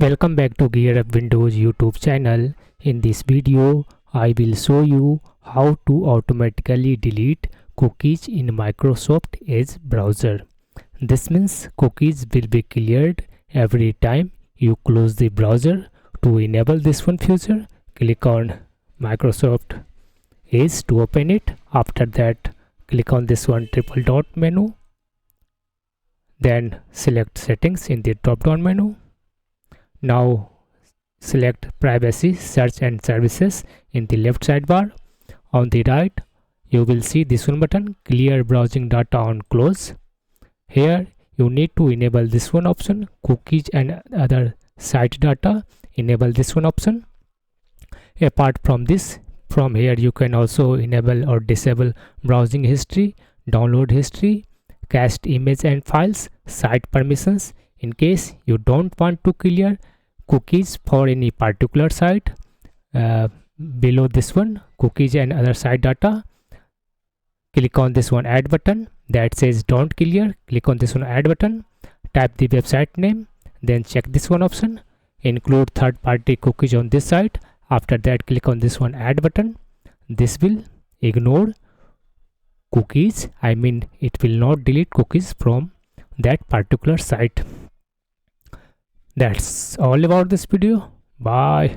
Welcome back to GearUpWindows YouTube channel. In this video, I will show you how to automatically delete cookies in Microsoft Edge browser. This means cookies will be cleared every time you close the browser. To enable this one feature, click on Microsoft Edge to open it. After that, click on this one triple dot menu. Then select settings in the drop down menu. Now select privacy, search and services in the left sidebar. On the right, you will see this one button, clear browsing data on close. Here you need to enable this one option, cookies and other site data. Enable this one option. Apart from this, from here you can also enable or disable browsing history, download history, cached image and files, site permissions. In case you don't want to clear cookies for any particular site, below this one, cookies and other site data, click on this one add button that says don't clear. Click on this one add button, type the website name, then check this one option, include third-party cookies on this site. After that, click on this one add button. This will ignore cookies, it will not delete cookies from that particular site. That's all about this video. Bye.